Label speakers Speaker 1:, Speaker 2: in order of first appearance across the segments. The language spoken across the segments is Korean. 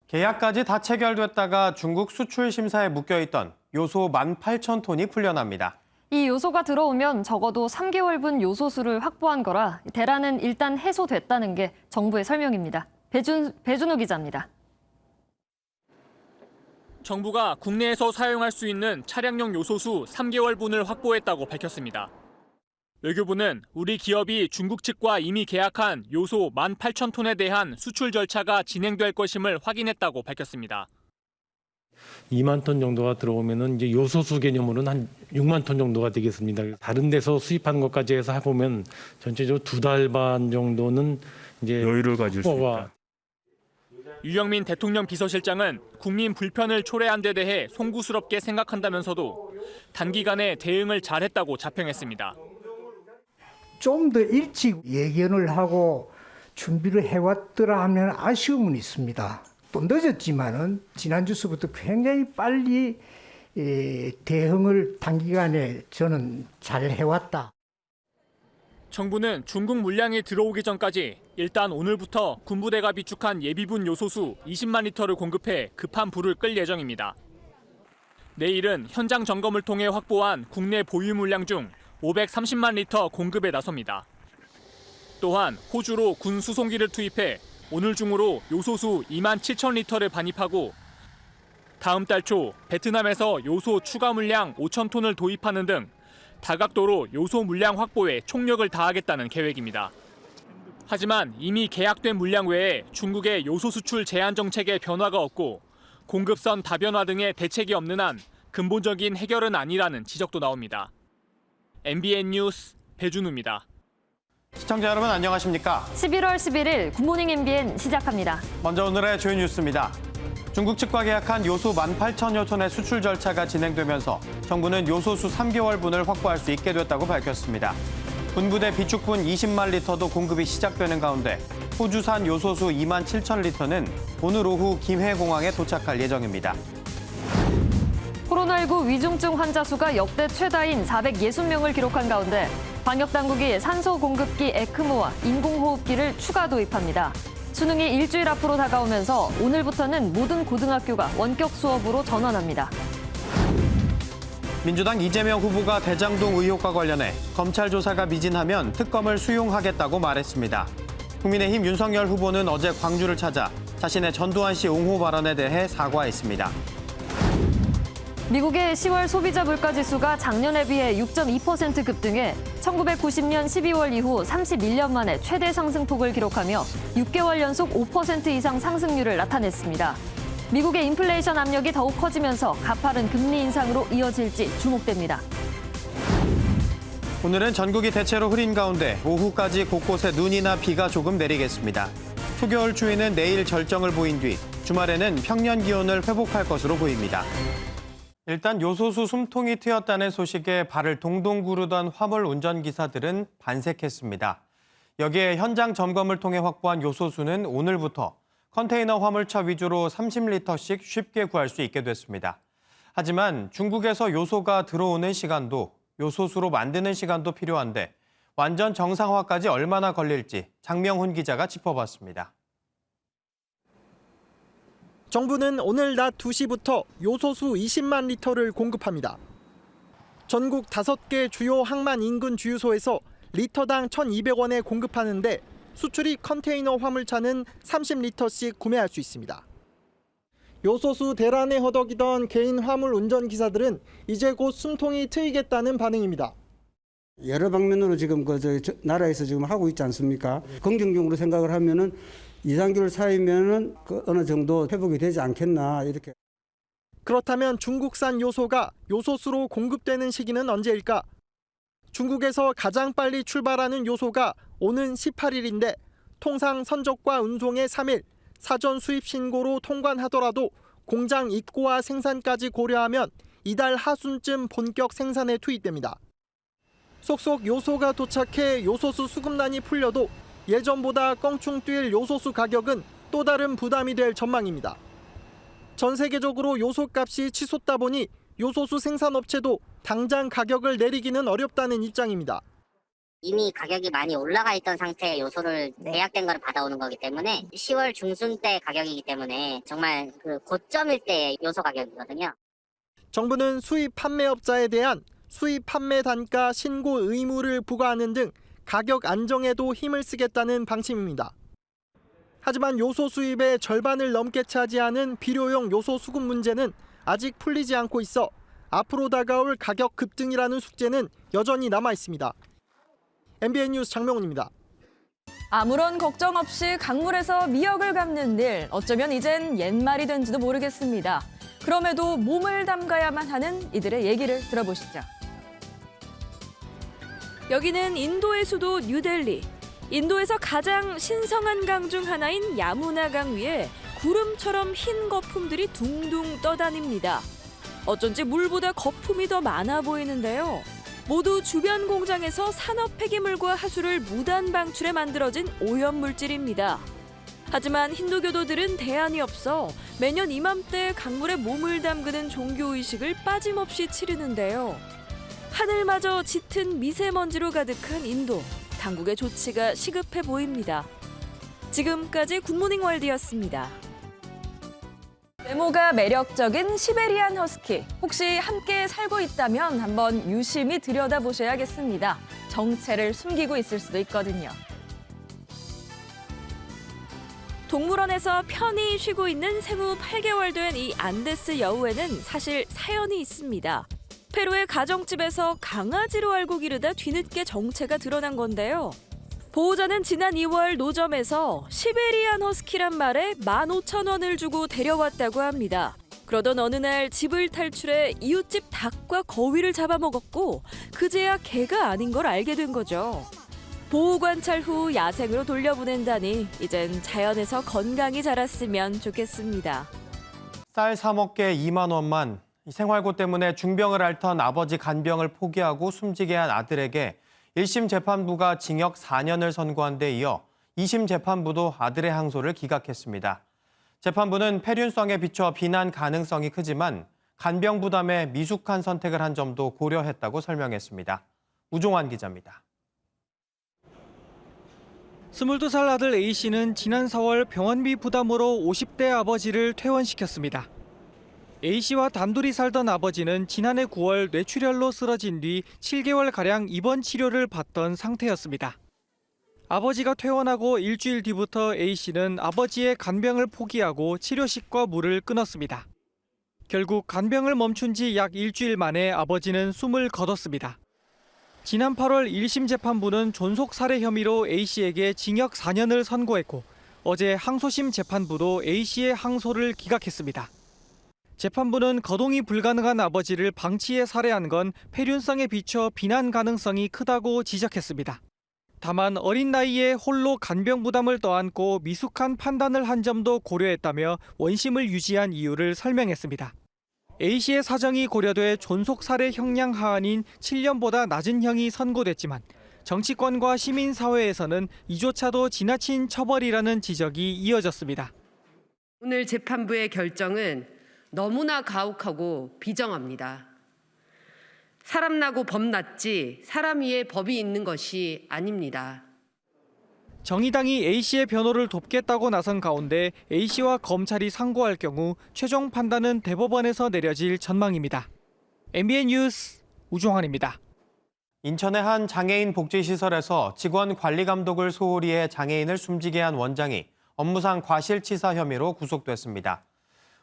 Speaker 1: 계약까지 다 체결됐다가 중국 수출 심사에 묶여있던 요소 18,000톤이 풀려납니다.
Speaker 2: 이 요소가 들어오면 적어도 3개월분 요소수를 확보한 거라 대란은 일단 해소됐다는 게 정부의 설명입니다. 배준우 기자입니다.
Speaker 3: 정부가 국내에서 사용할 수 있는 차량용 요소수 3개월분을 확보했다고 밝혔습니다. 외교부는 우리 기업이 중국 측과 이미 계약한 요소 18,000톤에 대한 수출 절차가 진행될 것임을 확인했다고 밝혔습니다.
Speaker 4: 2만 톤 정도가 들어오면은 이제 요소수 개념으로는 한 6만 톤 정도가 되겠습니다. 다른 데서 수입하는 것까지 해서 해보면 전체적으로 2달 반 정도는 이제
Speaker 5: 여유를 가질 수 있다.
Speaker 3: 유영민 대통령 비서실장은 국민 불편을 초래한 데 대해 송구스럽게 생각한다면서도 단기간에 대응을 잘했다고 자평했습니다.
Speaker 6: 좀 더 일찍 예견을 하고 준비를 해왔더라 하면 아쉬움은 있습니다. 또 늦었지만은 지난주서부터 굉장히 빨리 대응을 단기간에 저는 잘 해왔다.
Speaker 3: 정부는 중국 물량이 들어오기 전까지 일단 오늘부터 군부대가 비축한 예비분 요소수 20만 리터를 공급해 급한 불을 끌 예정입니다. 내일은 현장 점검을 통해 확보한 국내 보유 물량 중 530만 리터 공급에 나섭니다. 또한 호주로 군 수송기를 투입해 오늘 중으로 요소수 2만 7천 리터를 반입하고 다음 달 초 베트남에서 요소 추가 물량 5천 톤을 도입하는 등 다각도로 요소 물량 확보에 총력을 다하겠다는 계획입니다. 하지만 이미 계약된 물량 외에 중국의 요소 수출 제한 정책에 변화가 없고 공급선 다변화 등의 대책이 없는 한 근본적인 해결은 아니라는 지적도 나옵니다. MBN 뉴스 배준우입니다.
Speaker 1: 시청자 여러분 안녕하십니까?
Speaker 2: 11월 11일 굿모닝 MBN 시작합니다.
Speaker 1: 먼저 오늘의 주요 뉴스입니다. 중국 측과 계약한 요소 18,000여 톤의 수출 절차가 진행되면서 정부는 요소수 3개월분을 확보할 수 있게 됐다고 밝혔습니다. 군부대 비축분 20만 리터도 공급이 시작되는 가운데 호주산 요소수 2만 7천 리터는 오늘 오후 김해공항에 도착할 예정입니다.
Speaker 2: 코로나19 위중증 환자 수가 역대 최다인 460명을 기록한 가운데 방역당국이 산소 공급기 에크모와 인공호흡기를 추가 도입합니다. 수능이 일주일 앞으로 다가오면서 오늘부터는 모든 고등학교가 원격 수업으로 전환합니다.
Speaker 1: 민주당 이재명 후보가 대장동 의혹과 관련해 검찰 조사가 미진하면 특검을 수용하겠다고 말했습니다. 국민의힘 윤석열 후보는 어제 광주를 찾아 자신의 전두환 씨 옹호 발언에 대해 사과했습니다.
Speaker 2: 미국의 10월 소비자 물가지수가 작년에 비해 6.2% 급등해 1990년 12월 이후 31년 만에 최대 상승폭을 기록하며 6개월 연속 5% 이상 상승률을 나타냈습니다. 미국의 인플레이션 압력이 더욱 커지면서 가파른 금리 인상으로 이어질지 주목됩니다.
Speaker 1: 오늘은 전국이 대체로 흐린 가운데 오후까지 곳곳에 눈이나 비가 조금 내리겠습니다. 초겨울 추위는 내일 절정을 보인 뒤 주말에는 평년 기온을 회복할 것으로 보입니다. 일단 요소수 숨통이 트였다는 소식에 발을 동동 구르던 화물 운전기사들은 반색했습니다. 여기에 현장 점검을 통해 확보한 요소수는 오늘부터 컨테이너 화물차 위주로 30리터씩 쉽게 구할 수 있게 됐습니다. 하지만 중국에서 요소가 들어오는 시간도 요소수로 만드는 시간도 필요한데 완전 정상화까지 얼마나 걸릴지 장명훈 기자가 짚어봤습니다.
Speaker 7: 정부는 오늘 낮 2시부터 요소수 20만 리터를 공급합니다. 전국 5개 주요 항만 인근 주유소에서 리터당 1,200원에 공급하는데 수출입 컨테이너 화물차는 30리터씩 구매할 수 있습니다. 요소수 대란에 허덕이던 개인 화물 운전기사들은 이제 곧 숨통이 트이겠다는 반응입니다.
Speaker 8: 여러 방면으로 지금 나라에서 지금 하고 있지 않습니까? 긍정적으로 생각을 하면은 2, 3개월 사이면은 어느 정도 회복이 되지 않겠나 이렇게.
Speaker 7: 그렇다면 중국산 요소가 요소수로 공급되는 시기는 언제일까? 중국에서 가장 빨리 출발하는 요소가 오는 18일인데 통상 선적과 운송에 3일, 사전 수입 신고로 통관하더라도 공장 입고와 생산까지 고려하면 이달 하순쯤 본격 생산에 투입됩니다. 속속 요소가 도착해 요소수 수급난이 풀려도 예전보다 껑충 뛸 요소수 가격은 또 다른 부담이 될 전망입니다. 전 세계적으로 요소값이 치솟다 보니 요소수 생산업체도 당장 가격을 내리기는 어렵다는 입장입니다.
Speaker 5: 이미 가격이 많이 올라가 있던 상태의 요소를 예약된 걸 받아오는 거기 때문에 10월 중순 때 가격이기 때문에 정말 그 고점일 때의 요소 가격이거든요.
Speaker 7: 정부는 수입 판매업자에 대한 수입 판매 단가 신고 의무를 부과하는 등 가격 안정에도 힘을 쓰겠다는 방침입니다. 하지만 요소 수입의 절반을 넘게 차지하는 비료용 요소 수급 문제는 아직 풀리지 않고 있어 앞으로 다가올 가격 급등이라는 숙제는 여전히 남아 있습니다. MBN 뉴스 장명훈입니다.
Speaker 9: 아무런 걱정 없이 강물에서 미역을 감는 일, 어쩌면 이젠 옛말이 된지도 모르겠습니다. 그럼에도 몸을 담가야만 하는 이들의 얘기를 들어보시죠. 여기는 인도의 수도 뉴델리. 인도에서 가장 신성한 강 중 하나인 야무나 강 위에 구름처럼 흰 거품들이 둥둥 떠다닙니다. 어쩐지 물보다 거품이 더 많아 보이는데요. 모두 주변 공장에서 산업 폐기물과 하수를 무단 방출해 만들어진 오염물질입니다. 하지만 힌두교도들은 대안이 없어 매년 이맘때 강물에 몸을 담그는 종교의식을 빠짐없이 치르는데요. 하늘마저 짙은 미세먼지로 가득한 인도, 당국의 조치가 시급해 보입니다. 지금까지 굿모닝 월드였습니다. 외모가 매력적인 시베리안 허스키. 혹시 함께 살고 있다면 한번 유심히 들여다보셔야겠습니다. 정체를 숨기고 있을 수도 있거든요. 동물원에서 편히 쉬고 있는 생후 8개월 된 이 안데스 여우에는 사실 사연이 있습니다. 페루의 가정집에서 강아지로 알고 기르다 뒤늦게 정체가 드러난 건데요. 보호자는 지난 2월 노점에서 시베리안 허스키란 말에 15,000원을 주고 데려왔다고 합니다. 그러던 어느 날 집을 탈출해 이웃집 닭과 거위를 잡아먹었고 그제야 개가 아닌 걸 알게 된 거죠. 보호 관찰 후 야생으로 돌려보낸다니 이젠 자연에서 건강히 자랐으면 좋겠습니다.
Speaker 1: 쌀 사 먹게 2만 원만, 생활고 때문에 중병을 앓던 아버지 간병을 포기하고 숨지게 한 아들에게 1심 재판부가 징역 4년을 선고한 데 이어 2심 재판부도 아들의 항소를 기각했습니다. 재판부는 폐륜성에 비춰 비난 가능성이 크지만 간병 부담에 미숙한 선택을 한 점도 고려했다고 설명했습니다. 우종환 기자입니다.
Speaker 10: 22살 아들 A씨는 지난 4월 병원비 부담으로 50대 아버지를 퇴원시켰습니다. A씨와 단둘이 살던 아버지는 지난해 9월 뇌출혈로 쓰러진 뒤 7개월가량 입원 치료를 받던 상태였습니다. 아버지가 퇴원하고 일주일 뒤부터 A씨는 아버지의 간병을 포기하고 치료식과 물을 끊었습니다. 결국 간병을 멈춘 지 약 일주일 만에 아버지는 숨을 거뒀습니다. 지난 8월 1심 재판부는 존속살해 혐의로 A씨에게 징역 4년을 선고했고 어제 항소심 재판부도 A씨의 항소를 기각했습니다. 재판부는 거동이 불가능한 아버지를 방치해 살해한 건 폐륜성에 비춰 비난 가능성이 크다고 지적했습니다. 다만 어린 나이에 홀로 간병 부담을 떠안고 미숙한 판단을 한 점도 고려했다며 원심을 유지한 이유를 설명했습니다. A씨의 사정이 고려돼 존속살해 형량 하한인 7년보다 낮은 형이 선고됐지만 정치권과 시민사회에서는 이조차도 지나친 처벌이라는 지적이 이어졌습니다.
Speaker 11: 오늘 재판부의 결정은 너무나 가혹하고 비정합니다. 사람 나고 법 났지 사람 위에 법이 있는 것이 아닙니다.
Speaker 10: 정의당이 A씨의 변호를 돕겠다고 나선 가운데 A씨와 검찰이 상고할 경우 최종 판단은 대법원에서 내려질 전망입니다. MBN 뉴스 우종환입니다.
Speaker 1: 인천의 한 장애인 복지시설에서 직원 관리 감독을 소홀히 해 장애인을 숨지게 한 원장이 업무상 과실치사 혐의로 구속됐습니다.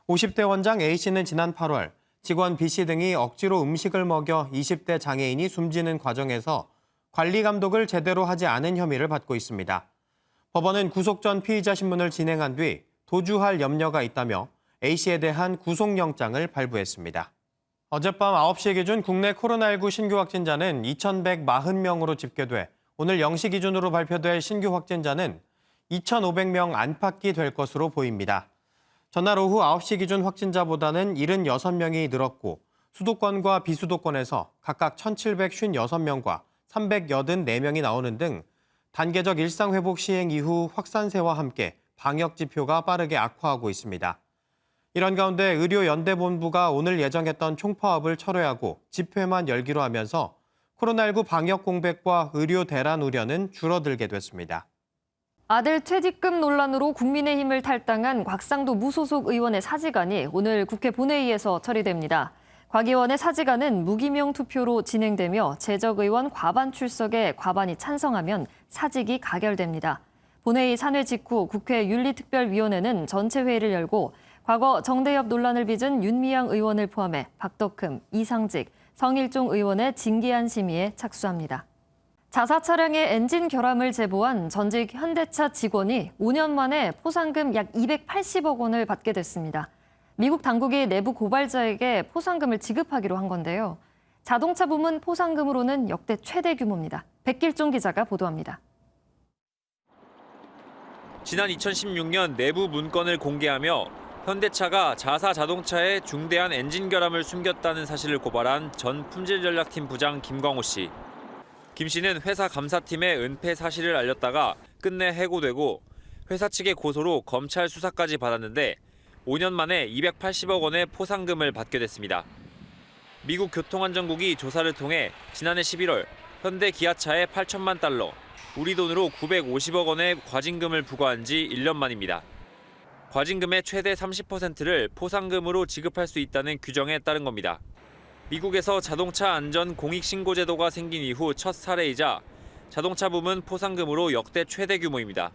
Speaker 1: 50대 원장 A씨는 지난 8월 직원 B씨 등이 억지로 음식을 먹여 20대 장애인이 숨지는 과정에서 관리 감독을 제대로 하지 않은 혐의를 받고 있습니다. 법원은 구속 전 피의자 신문을 진행한 뒤 도주할 염려가 있다며 A씨에 대한 구속영장을 발부했습니다. 어젯밤 9시 기준 국내 코로나19 신규 확진자는 2,140명으로 집계돼 오늘 0시 기준으로 발표될 신규 확진자는 2,500명 안팎이 될 것으로 보입니다. 전날 오후 9시 기준 확진자보다는 76명이 늘었고 수도권과 비수도권에서 각각 1,756명과 384명이 나오는 등 단계적 일상회복 시행 이후 확산세와 함께 방역 지표가 빠르게 악화하고 있습니다. 이런 가운데 의료연대본부가 오늘 예정했던 총파업을 철회하고 집회만 열기로 하면서 코로나19 방역 공백과 의료 대란 우려는 줄어들게 됐습니다.
Speaker 2: 아들 퇴직금 논란으로 국민의힘을 탈당한 곽상도 무소속 의원의 사직안이 오늘 국회 본회의에서 처리됩니다. 곽 의원의 사직안은 무기명 투표로 진행되며 재적 의원 과반 출석에 과반이 찬성하면 사직이 가결됩니다. 본회의 산회 직후 국회 윤리특별위원회는 전체 회의를 열고 과거 정대협 논란을 빚은 윤미향 의원을 포함해 박덕흠, 이상직, 성일종 의원의 징계안 심의에 착수합니다. 자사 차량의 엔진 결함을 제보한 전직 현대차 직원이 5년 만에 포상금 약 280억 원을 받게 됐습니다. 미국 당국이 내부 고발자에게 포상금을 지급하기로 한 건데요. 자동차 부문 포상금으로는 역대 최대 규모입니다. 백길종 기자가 보도합니다.
Speaker 12: 지난 2016년 내부 문건을 공개하며 현대차가 자사 자동차에 중대한 엔진 결함을 숨겼다는 사실을 고발한 전 품질전략팀 부장 김광호 씨. 김 씨는 회사 감사팀에 은폐 사실을 알렸다가 끝내 해고되고 회사 측의 고소로 검찰 수사까지 받았는데 5년 만에 280억 원의 포상금을 받게 됐습니다. 미국 교통안전국이 조사를 통해 지난해 11월 현대 기아차에 8천만 달러, 우리 돈으로 950억 원의 과징금을 부과한 지 1년 만입니다. 과징금의 최대 30%를 포상금으로 지급할 수 있다는 규정에 따른 겁니다. 미국에서 자동차 안전 공익신고제도가 생긴 이후 첫 사례이자 자동차 부문 포상금으로 역대 최대 규모입니다.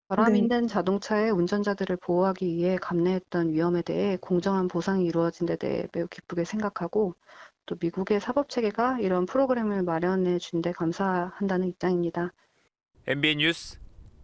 Speaker 13: 결함 있는 자동차의 운전자들을 보호하기 위해 감내했던 위험에 대해 공정한 보상이 이루어진 데 대해 매우 기쁘게 생각하고 또 미국의 사법체계가 이런 프로그램을 마련해 준 데 감사한다는 입장입니다.
Speaker 12: MBN 뉴스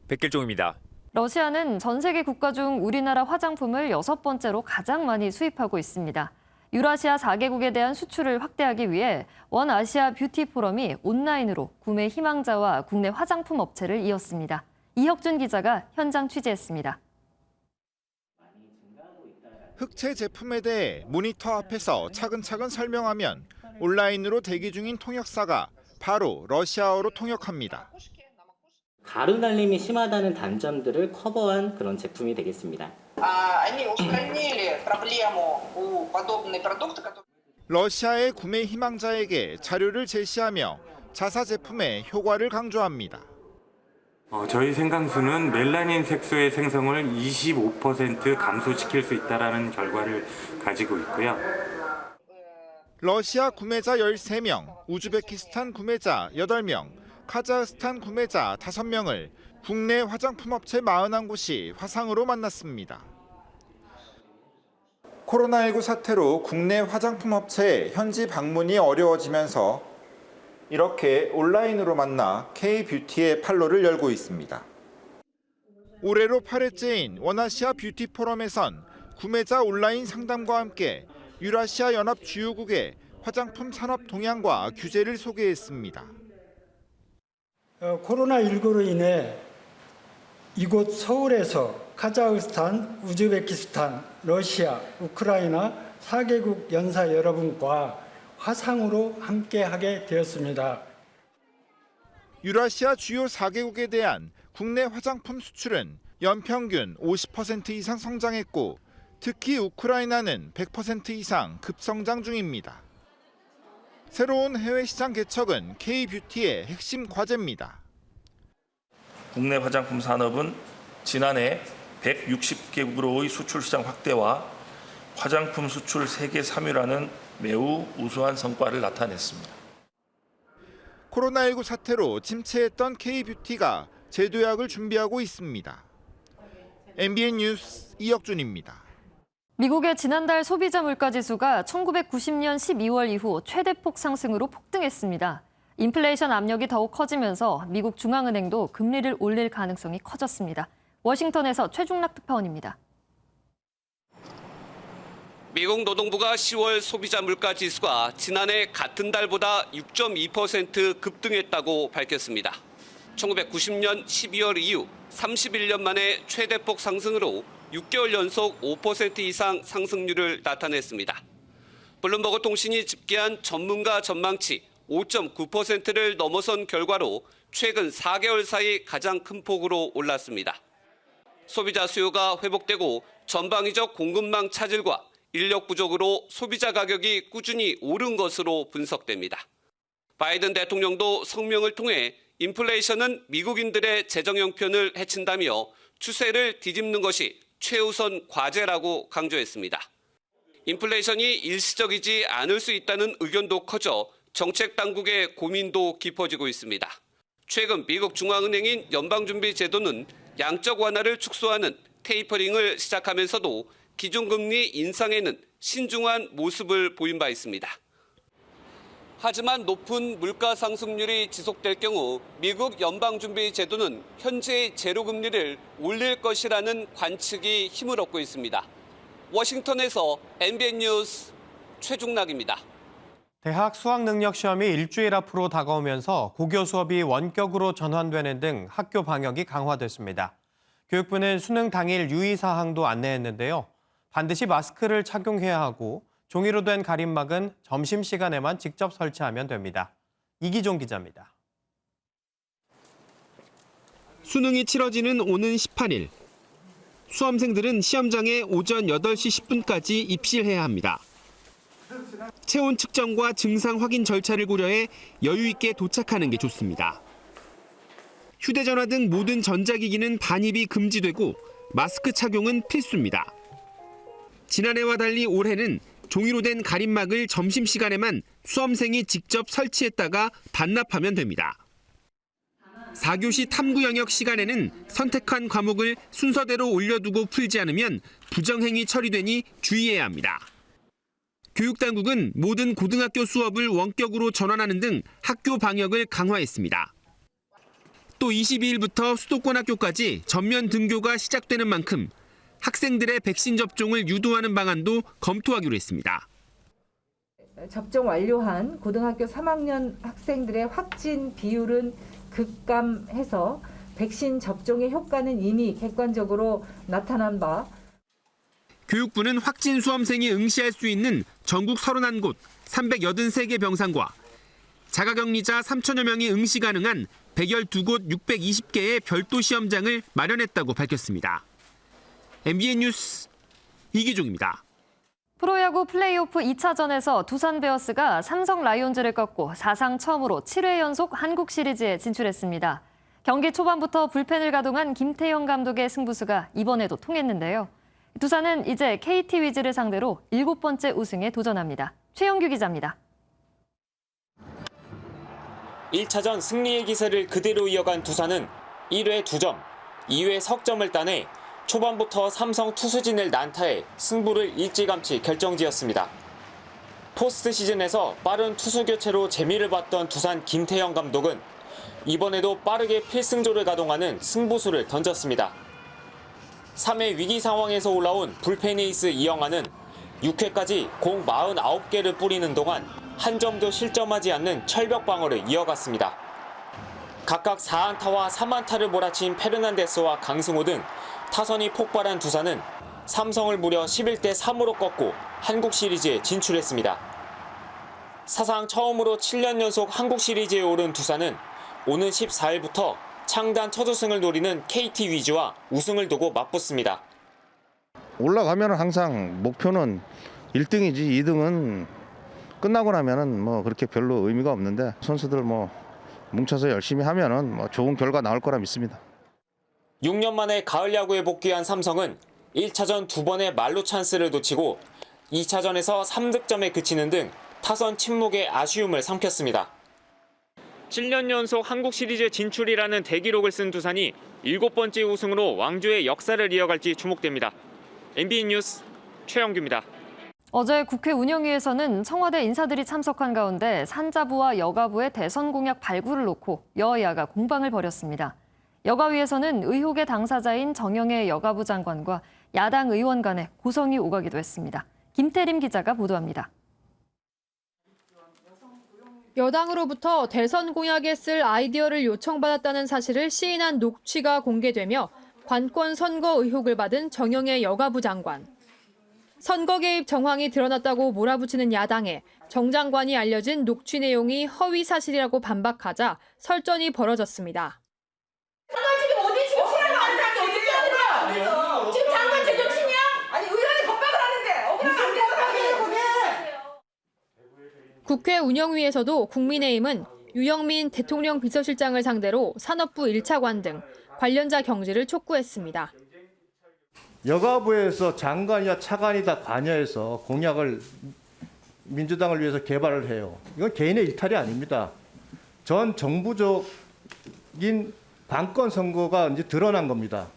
Speaker 12: 백길종입니다.
Speaker 2: 러시아는 전 세계 국가 중 우리나라 화장품을 6번째로 가장 많이 수입하고 있습니다. 유라시아 4개국에 대한 수출을 확대하기 위해 원아시아 뷰티 포럼이 온라인으로 구매 희망자와 국내 화장품 업체를 이었습니다. 이혁준 기자가 현장 취재했습니다.
Speaker 14: 흑채 제품에 대해 모니터 앞에서 차근차근 설명하면 온라인으로 대기 중인 통역사가 바로 러시아어로 통역합니다.
Speaker 15: 가루 날림이 심하다는 단점들을 커버한 그런 제품이 되겠습니다.
Speaker 14: 러시아의 구매 희망자에게 자료를 제시하며 자사 제품의 효과를 강조합니다.
Speaker 16: 저희 생강수는 멜라닌 색소의 생성을 25% 감소시킬 수 있다는 결과를 가지고 있고요.
Speaker 14: 러시아 구매자 13명, 우즈베키스탄 구매자 8명, 카자흐스탄 구매자 5명을 국내 화장품 업체 41곳이 화상으로 만났습니다. 코로나19 사태로 국내 화장품 업체의 현지 방문이 어려워지면서 이렇게 온라인으로 만나 K-뷰티의 판로를 열고 있습니다. 올해로 8회째인 원아시아 뷰티 포럼에선 구매자 온라인 상담과 함께 유라시아 연합 주요국의 화장품 산업 동향과 규제를 소개했습니다.
Speaker 17: 코로나19로 인해 이곳 서울에서 카자흐스탄, 우즈베키스탄, 러시아, 우크라이나 4개국 연사 여러분과 화상으로 함께하게 되었습니다.
Speaker 14: 유라시아 주요 4개국에 대한 국내 화장품 수출은 연평균 50% 이상 성장했고 특히 우크라이나는 100% 이상 급성장 중입니다. 새로운 해외 시장 개척은 K-뷰티의 핵심 과제입니다.
Speaker 18: 국내 화장품 산업은 지난해 160개국으로의 수출 시장 확대와 화장품 수출 세계 3위라는 매우 우수한 성과를 나타냈습니다.
Speaker 14: 코로나19 사태로 침체했던 K-뷰티가 재도약을 준비하고 있습니다. MBN 뉴스 이혁준입니다.
Speaker 2: 미국의 지난달 소비자 물가지수가 1990년 12월 이후 최대폭 상승으로 폭등했습니다. 인플레이션 압력이 더욱 커지면서 미국 중앙은행도 금리를 올릴 가능성이 커졌습니다. 워싱턴에서 최중락 특파원입니다.
Speaker 19: 미국 노동부가 10월 소비자 물가 지수가 지난해 같은 달보다 6.2% 급등했다고 밝혔습니다. 1990년 12월 이후 31년 만에 최대폭 상승으로 6개월 연속 5% 이상 상승률을 나타냈습니다. 블룸버그 통신이 집계한 전문가 전망치 5.9%를 넘어선 결과로 최근 4개월 사이 가장 큰 폭으로 올랐습니다. 소비자 수요가 회복되고 전방위적 공급망 차질과 인력 부족으로 소비자 가격이 꾸준히 오른 것으로 분석됩니다. 바이든 대통령도 성명을 통해 인플레이션은 미국인들의 재정 형편을 해친다며 추세를 뒤집는 것이 최우선 과제라고 강조했습니다. 인플레이션이 일시적이지 않을 수 있다는 의견도 커져 정책 당국의 고민도 깊어지고 있습니다. 최근 미국 중앙은행인 연방준비제도는 양적 완화를 축소하는 테이퍼링을 시작하면서도 기준금리 인상에는 신중한 모습을 보인 바 있습니다. 하지만 높은 물가 상승률이 지속될 경우 미국 연방준비제도는 현재의 제로금리를 올릴 것이라는 관측이 힘을 얻고 있습니다. 워싱턴에서 MBN 뉴스 최중락입니다.
Speaker 1: 대학 수학능력 시험이 일주일 앞으로 다가오면서 고교 수업이 원격으로 전환되는 등 학교 방역이 강화됐습니다. 교육부는 수능 당일 유의사항도 안내했는데요. 반드시 마스크를 착용해야 하고 종이로 된 가림막은 점심시간에만 직접 설치하면 됩니다. 이기종 기자입니다.
Speaker 20: 수능이 치러지는 오는 18일. 수험생들은 시험장에 오전 8시 10분까지 입실해야 합니다. 체온 측정과 증상 확인 절차를 고려해 여유 있게 도착하는 게 좋습니다. 휴대전화 등 모든 전자기기는 반입이 금지되고 마스크 착용은 필수입니다. 지난해와 달리 올해는 종이로 된 가림막을 점심시간에만 수험생이 직접 설치했다가 반납하면 됩니다. 4교시 탐구 영역 시간에는 선택한 과목을 순서대로 올려두고 풀지 않으면 부정행위 처리되니 주의해야 합니다. 교육당국은 모든 고등학교 수업을 원격으로 전환하는 등 학교 방역을 강화했습니다. 또 22일부터 수도권 학교까지 전면 등교가 시작되는 만큼 학생들의 백신 접종을 유도하는 방안도 검토하기로 했습니다.
Speaker 21: 접종 완료한 고등학교 3학년 학생들의 확진 비율은 급감해서 백신 접종의 효과는 이미 객관적으로 나타난 바.
Speaker 20: 교육부는 확진 수험생이 응시할 수 있는 전국 31곳 383개 병상과 자가격리자 3천여 명이 응시 가능한 112곳 620개의 별도 시험장을 마련했다고 밝혔습니다. MBN 뉴스 이기종입니다.
Speaker 2: 프로야구 플레이오프 2차전에서 두산 베어스가 삼성 라이온즈를 꺾고 사상 처음으로 7회 연속 한국 시리즈에 진출했습니다. 경기 초반부터 불펜을 가동한 김태형 감독의 승부수가 이번에도 통했는데요. 두산은 이제 KT 위즈를 상대로 7번째 우승에 도전합니다. 최영규 기자입니다.
Speaker 22: 1차전 승리의 기세를 그대로 이어간 두산은 1회 2점, 2회 석점을 따내 초반부터 삼성 투수진을 난타해 승부를 일찌감치 결정지었습니다. 포스트 시즌에서 빠른 투수 교체로 재미를 봤던 두산 김태형 감독은 이번에도 빠르게 필승조를 가동하는 승부수를 던졌습니다. 3회 위기 상황에서 올라온 불펜 에이스 이영하는 6회까지 공 49개를 뿌리는 동안 한 점도 실점하지 않는 철벽 방어를 이어갔습니다. 각각 4안타와 3안타를 몰아친 페르난데스와 강승호 등 타선이 폭발한 두산은 삼성을 무려 11대 3으로 꺾고 한국 시리즈에 진출했습니다. 사상 처음으로 7년 연속 한국 시리즈에 오른 두산은 오는 14일부터 창단 첫 우승을 노리는 KT 위즈와 우승을 두고 맞붙습니다.
Speaker 23: 올라가면 항상 목표는 1등이지 2등은 끝나고 나면은 뭐 그렇게 별로 의미가 없는데 선수들 뭐 뭉쳐서 열심히 하면은 뭐 좋은 결과 나올 거라 믿습니다.
Speaker 22: 6년 만에 가을 야구에 복귀한 삼성은 1차전 2번의 만루 찬스를 놓치고 2차전에서 3득점에 그치는 등 타선 침묵의 아쉬움을 삼켰습니다. 7년 연속 한국 시리즈 진출이라는 대기록을 쓴 두산이 7번째 우승으로 왕조의 역사를 이어갈지 주목됩니다. MBN 뉴스 최영규입니다.
Speaker 2: 어제 국회 운영위에서는 청와대 인사들이 참석한 가운데 산자부와 여가부의 대선 공약 발굴을 놓고 여야가 공방을 벌였습니다. 여가위에서는 의혹의 당사자인 정영애 여가부 장관과 야당 의원 간에 고성이 오가기도 했습니다. 김태림 기자가 보도합니다.
Speaker 24: 여당으로부터 대선 공약에 쓸 아이디어를 요청받았다는 사실을 시인한 녹취가 공개되며 관권 선거 의혹을 받은 정영애 여가부 장관. 선거 개입 정황이 드러났다고 몰아붙이는 야당에 정 장관이 알려진 녹취 내용이 허위 사실이라고 반박하자 설전이 벌어졌습니다.
Speaker 25: 지금 어디 지금 시간이 안 나지 어디 뛰어들어? 지금 장관 제정신이야? 아니 의원이 겁박을 하는데 억울하면 안 되는
Speaker 24: 국회 운영위에서도 국민의힘은 유영민 대통령 비서실장을 상대로 산업부 1차관 등 관련자 경질을 촉구했습니다.
Speaker 3: 여가부에서 장관이나 차관이 다 관여해서 공약을 민주당을 위해서 개발을 해요. 이건 개인의 일탈이 아닙니다. 전 정부적인 관건 선거가 이제 드러난 겁니다.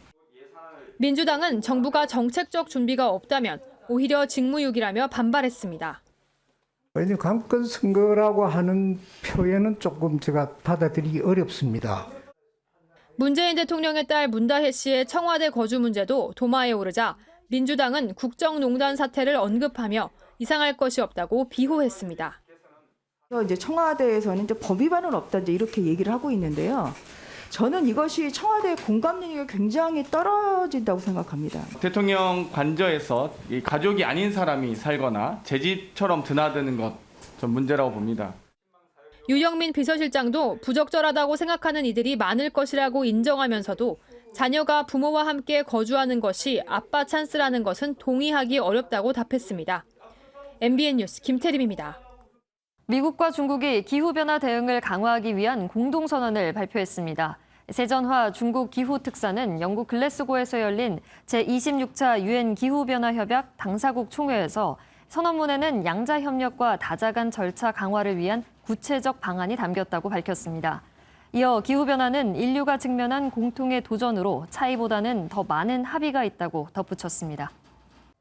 Speaker 24: 민주당은 정부가 정책적 준비가 없다면 오히려 직무유기라며 반발했습니다.
Speaker 4: 관건 선거라고 하는 표현은 조금 제가 받아들이기 어렵습니다.
Speaker 24: 문재인 대통령의 딸 문다혜 씨의 청와대 거주 문제도 도마에 오르자 민주당은 국정농단 사태를 언급하며 이상할 것이 없다고 비호했습니다.
Speaker 5: 이제 청와대에서는 이제 법 위반은 없다 이제 이렇게 얘기를 하고 있는데요. 저는 이것이 청와대의 공감 능력이 굉장히 떨어진다고 생각합니다.
Speaker 6: 대통령 관저에서 이 가족이 아닌 사람이 살거나 제 집처럼 드나드는 것 좀 문제라고 봅니다.
Speaker 24: 유영민 비서실장도 부적절하다고 생각하는 이들이 많을 것이라고 인정하면서도 자녀가 부모와 함께 거주하는 것이 아빠 찬스라는 것은 동의하기 어렵다고 답했습니다. MBN 뉴스 김태림입니다.
Speaker 2: 미국과 중국이 기후변화 대응을 강화하기 위한 공동선언을 발표했습니다. 세전화 중국 기후특사는 영국 글래스고에서 열린 제26차 유엔 기후변화 협약 당사국 총회에서 선언문에는 양자 협력과 다자 간 절차 강화를 위한 구체적 방안이 담겼다고 밝혔습니다. 이어 기후변화는 인류가 직면한 공통의 도전으로 차이보다는 더 많은 합의가 있다고 덧붙였습니다.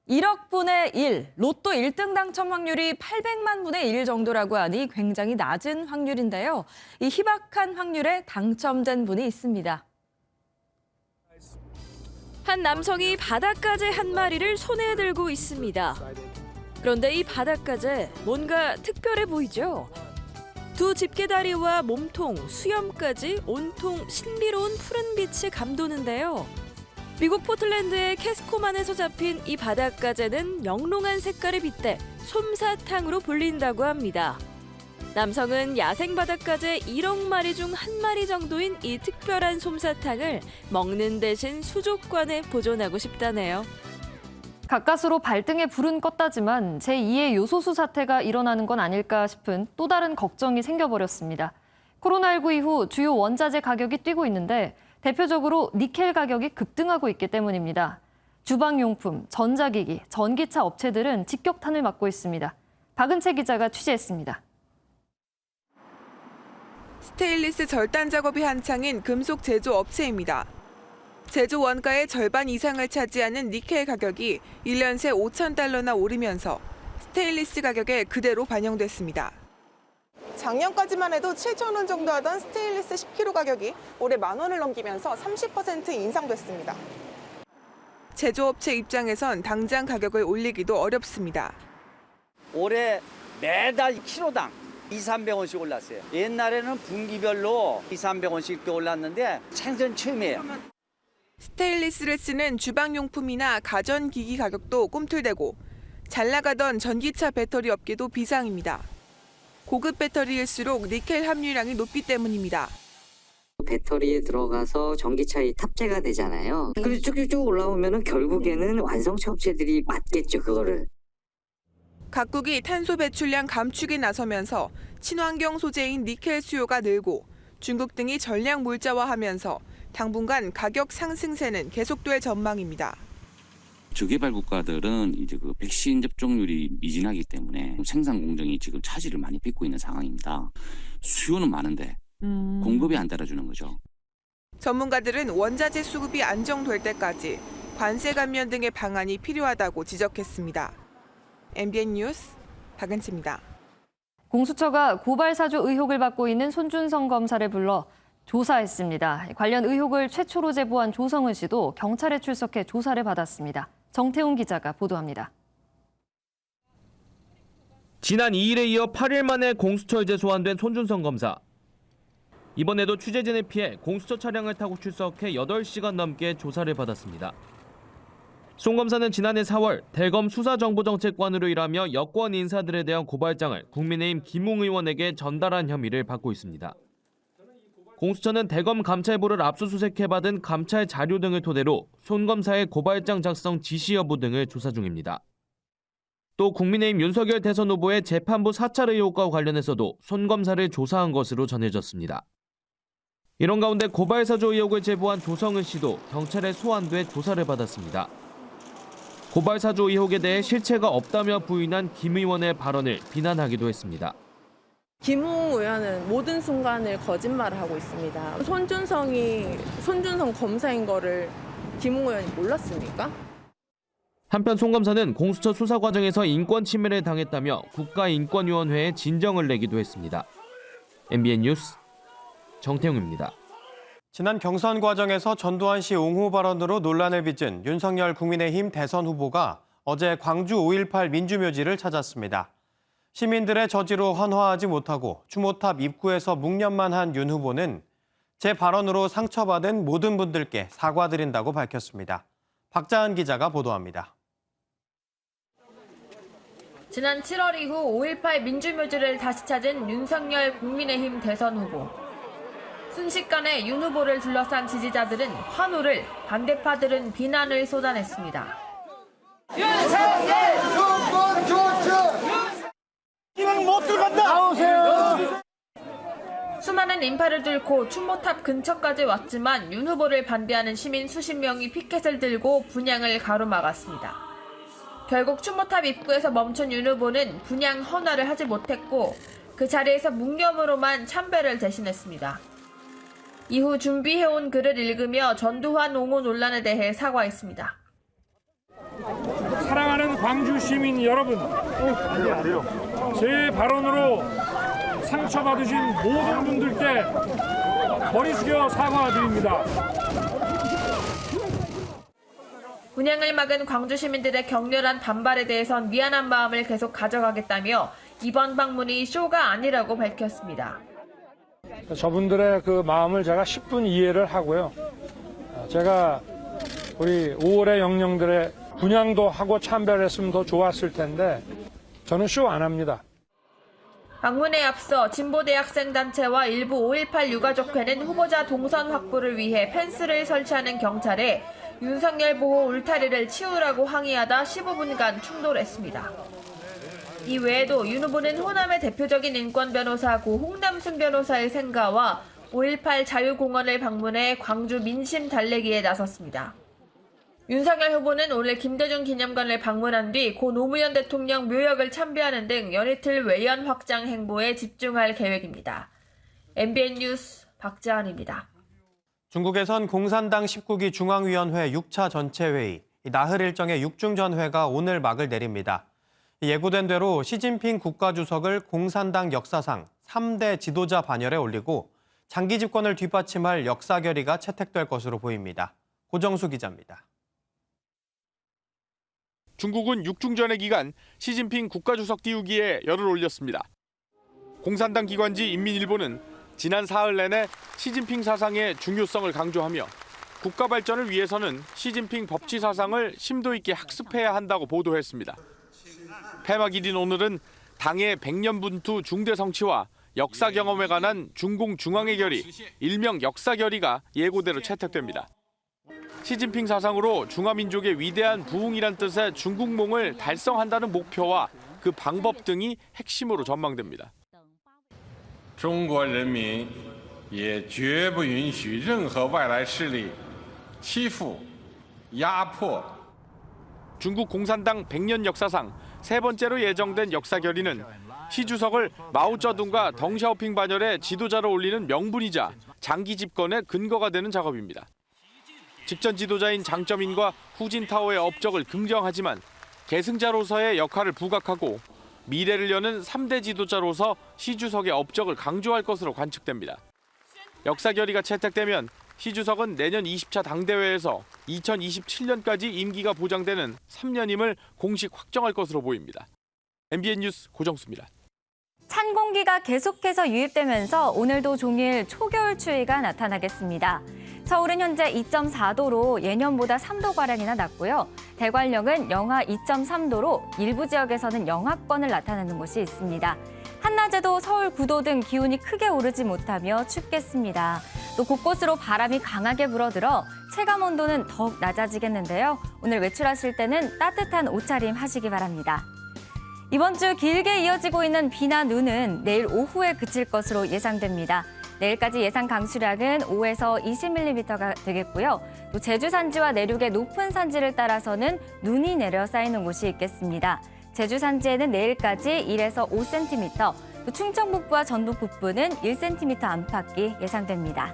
Speaker 8: 1억 분의 1, 로또 1등 당첨 확률이 800만 분의 1 정도라고 하니 굉장히 낮은 확률인데요. 이 희박한 확률에 당첨된 분이 있습니다.
Speaker 9: 한 남성이 바닷가재 한 마리를 손에 들고 있습니다. 그런데 이 바닷가재 뭔가 특별해 보이죠? 두 집게다리와 몸통, 수염까지 온통 신비로운 푸른 빛이 감도는데요. 미국 포틀랜드의 캐스코만에서 잡힌 이 바닷가재는 영롱한 색깔에 빗대 솜사탕으로 불린다고 합니다. 남성은 야생 바닷가재 1억 마리 중 한 마리 정도인 이 특별한 솜사탕을 먹는 대신 수족관에 보존하고 싶다네요.
Speaker 2: 가까스로 발등에 불은 껐다지만 제2의 요소수 사태가 일어나는 건 아닐까 싶은 또 다른 걱정이 생겨버렸습니다. 코로나19 이후 주요 원자재 가격이 뛰고 있는데 대표적으로 니켈 가격이 급등하고 있기 때문입니다. 주방용품, 전자기기, 전기차 업체들은 직격탄을 맞고 있습니다. 박은채 기자가 취재했습니다.
Speaker 26: 스테인리스 절단 작업이 한창인 금속 제조 업체입니다. 제조 원가의 절반 이상을 차지하는 니켈 가격이 1년 새 $5,000나 오르면서 스테인리스 가격에 그대로 반영됐습니다.
Speaker 27: 작년까지만 해도 7,000원 정도 하던 스테인리스 10kg 가격이 올해 10,000원을 넘기면서 30% 인상됐습니다.
Speaker 26: 제조업체 입장에선 당장 가격을 올리기도 어렵습니다.
Speaker 28: 올해 매달 키로당 200~300원씩 올랐어요. 옛날에는 분기별로 200~300원씩 이렇게 올랐는데 생전 처음이에요.
Speaker 26: 스테인리스를 쓰는 주방용품이나 가전기기 가격도 꿈틀대고 잘 나가던 전기차 배터리 업계도 비상입니다. 고급 배터리일수록 니켈 함유량이 높기 때문입니다.
Speaker 29: 배터리에 들어가서 전기차에 탑재가 되잖아요. 그리고 쭉쭉쭉 올라오면 결국에는 완성차 업체들이 맞겠죠, 그거를.
Speaker 26: 각국이 탄소 배출량 감축에 나서면서 친환경 소재인 니켈 수요가 늘고 중국 등이 전량 물자화하면서 당분간 가격 상승세는 계속될 전망입니다.
Speaker 30: 저개발 국가들은 이제 그 백신 접종률이 미진하기 때문에 생산 공정이 지금 차질을 많이 빚고 있는 상황입니다. 수요는 많은데 공급이 안 따라주는 거죠.
Speaker 26: 전문가들은 원자재 수급이 안정될 때까지 관세 감면 등의 방안이 필요하다고 지적했습니다. MBN 뉴스 박은채입니다.
Speaker 2: 공수처가 고발 사주 의혹을 받고 있는 손준성 검사를 불러 조사했습니다. 관련 의혹을 최초로 제보한 조성은 씨도 경찰에 출석해 조사를 받았습니다. 정태훈 기자가 보도합니다.
Speaker 31: 지난 2일에 이어 8일 만에 공수처에 소환된 손준성 검사. 이번에도 취재진을 피해 공수처 차량을 타고 출석해 8시간 넘게 조사를 받았습니다. 송 검사는 지난해 4월 대검 수사정보정책관으로 일하며 여권 인사들에 대한 고발장을 국민의힘 김웅 의원에게 전달한 혐의를 받고 있습니다. 공수처는 대검 감찰부를 압수수색해받은 감찰 자료 등을 토대로 손 검사의 고발장 작성 지시 여부 등을 조사 중입니다. 또 국민의힘 윤석열 대선 후보의 재판부 사찰 의혹과 관련해서도 손 검사를 조사한 것으로 전해졌습니다. 이런 가운데 고발사주 의혹을 제보한 조성은 씨도 경찰에 소환돼 조사를 받았습니다. 고발사주 의혹에 대해 실체가 없다며 부인한 김 의원의 발언을 비난하기도 했습니다.
Speaker 7: 김웅 의원은 모든 순간을 거짓말을 하고 있습니다. 손준성 검사인 거를 김웅 의원이 몰랐습니까?
Speaker 31: 한편 손 검사는 공수처 수사 과정에서 인권 침해를 당했다며 국가인권위원회에 진정을 내기도 했습니다. MBN 뉴스 정태웅입니다.
Speaker 1: 지난 경선 과정에서 전두환 씨 옹호 발언으로 논란을 빚은 윤석열 국민의힘 대선 후보가 어제 광주 5.18 민주묘지를 찾았습니다. 시민들의 저지로 환호하지 못하고 추모탑 입구에서 묵념만 한 윤 후보는 제 발언으로 상처받은 모든 분들께 사과드린다고 밝혔습니다. 박자은 기자가 보도합니다.
Speaker 2: 지난 7월 이후 5.18 민주묘지를 다시 찾은 윤석열 국민의힘 대선 후보. 순식간에 윤 후보를 둘러싼 지지자들은 환호를, 반대파들은 비난을 쏟아냈습니다.
Speaker 25: 윤석열 정권 교체! 이건 못 들어간다! 나오세요!
Speaker 2: 수많은 인파를 뚫고 추모탑 근처까지 왔지만 윤 후보를 반대하는 시민 수십 명이 피켓을 들고 분향을 가로막았습니다. 결국 추모탑 입구에서 멈춘 윤 후보는 분향 헌화를 하지 못했고 그 자리에서 묵념으로만 참배를 대신했습니다. 이후 준비해온 글을 읽으며 전두환 옹호 논란에 대해 사과했습니다.
Speaker 10: 사랑하는 광주 시민 여러분, 제 발언으로 상처받으신 모든 분들께 머리 숙여 사과드립니다.
Speaker 2: 분향을 막은 광주 시민들의 격렬한 반발에 대해선 미안한 마음을 계속 가져가겠다며 이번 방문이 쇼가 아니라고 밝혔습니다.
Speaker 10: 저분들의 그 마음을 제가 10분 이해를 하고요. 제가 우리 5월의 영령들의 분향도 하고 참배를 했으면 더 좋았을 텐데 저는 쇼 안 합니다.
Speaker 2: 방문에 앞서 진보대학생단체와 일부 5.18 유가족회는 후보자 동선 확보를 위해 펜스를 설치하는 경찰에 윤석열 보호 울타리를 치우라고 항의하다 15분간 충돌했습니다. 이 외에도 윤 후보는 호남의 대표적인 인권 변호사 고 홍남순 변호사의 생가와 5.18 자유공원을 방문해 광주 민심 달래기에 나섰습니다. 윤석열 후보는 오늘 김대중 기념관을 방문한 뒤 고 노무현 대통령 묘역을 참배하는 등 연이틀 외연 확장 행보에 집중할 계획입니다. MBN 뉴스 박지한입니다.
Speaker 1: 중국에선 공산당 19기 중앙위원회 6차 전체회의, 나흘 일정의 6중전회가 오늘 막을 내립니다. 예고된 대로 시진핑 국가주석을 공산당 역사상 3대 지도자 반열에 올리고 장기 집권을 뒷받침할 역사 결의가 채택될 것으로 보입니다. 고정수 기자입니다.
Speaker 11: 중국은 6중전회 기간 시진핑 국가주석 띄우기에 열을 올렸습니다. 공산당 기관지 인민일보는 지난 사흘 내내 시진핑 사상의 중요성을 강조하며 국가 발전을 위해서는 시진핑 법치 사상을 심도 있게 학습해야 한다고 보도했습니다. 폐막일인 오늘은 당의 100년 분투 중대 성취와 역사 경험에 관한 중공 중앙회 결의, 일명 역사 결의가 예고대로 채택됩니다. 시진핑 사상으로 중화민족의 위대한 부흥이란 뜻의 중국몽을 달성한다는 목표와 그 방법 등이 핵심으로 전망됩니다.
Speaker 12: 中国人民也绝不允许任何外来势力欺负、压迫.
Speaker 11: 중국 공산당 100년 역사상 세 번째로 예정된 역사 결의는 시 주석을 마오쩌둥과 덩샤오핑 반열의 지도자로 올리는 명분이자 장기 집권의 근거가 되는 작업입니다. 직전 지도자인 장쩌민과 후진타오의 업적을 긍정하지만 계승자로서의 역할을 부각하고 미래를 여는 3대 지도자로서 시 주석의 업적을 강조할 것으로 관측됩니다. 역사 결의가 채택되면 시 주석은 내년 20차 당대회에서 2027년까지 임기가 보장되는 3년임을 공식 확정할 것으로 보입니다. MBN 뉴스 고정수입니다.
Speaker 13: 찬 공기가 계속해서 유입되면서 오늘도 종일 초겨울 추위가 나타나겠습니다. 서울은 현재 2.4도로 예년보다 3도가량이나 낮고요. 대관령은 영하 2.3도로 일부 지역에서는 영하권을 나타내는 곳이 있습니다. 한낮에도 서울 9도 등 기온이 크게 오르지 못하며 춥겠습니다. 또 곳곳으로 바람이 강하게 불어들어 체감 온도는 더욱 낮아지겠는데요. 오늘 외출하실 때는 따뜻한 옷차림 하시기 바랍니다. 이번 주 길게 이어지고 있는 비나 눈은 내일 오후에 그칠 것으로 예상됩니다. 내일까지 예상 강수량은 5에서 20mm가 되겠고요. 또 제주 산지와 내륙의 높은 산지를 따라서는 눈이 내려 쌓이는 곳이 있겠습니다. 제주 산지에는 내일까지 1에서 5cm, 또 충청 북부와 전북 북부는 1cm 안팎이 예상됩니다.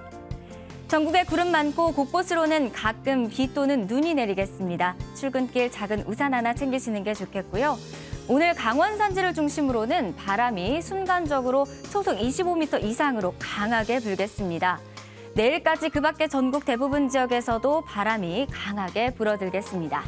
Speaker 13: 전국에 구름 많고 곳곳으로는 가끔 비 또는 눈이 내리겠습니다. 출근길 작은 우산 하나 챙기시는 게 좋겠고요. 오늘 강원 산지를 중심으로는 바람이 순간적으로 초속 25m 이상으로 강하게 불겠습니다. 내일까지 그 밖의 전국 대부분 지역에서도 바람이 강하게 불어들겠습니다.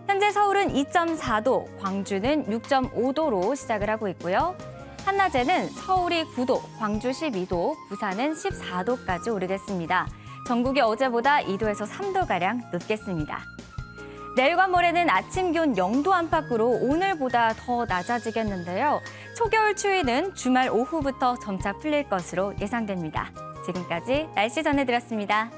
Speaker 13: 현재 서울은 2.4도, 광주는 6.5도로 시작을 하고 있고요. 한낮에는 서울이 9도, 광주 12도, 부산은 14도까지 오르겠습니다. 전국이 어제보다 2도에서 3도가량 높겠습니다. 내일과 모레는 아침 기온 0도 안팎으로 오늘보다 더 낮아지겠는데요. 초겨울 추위는 주말 오후부터 점차 풀릴 것으로 예상됩니다. 지금까지 날씨 전해드렸습니다.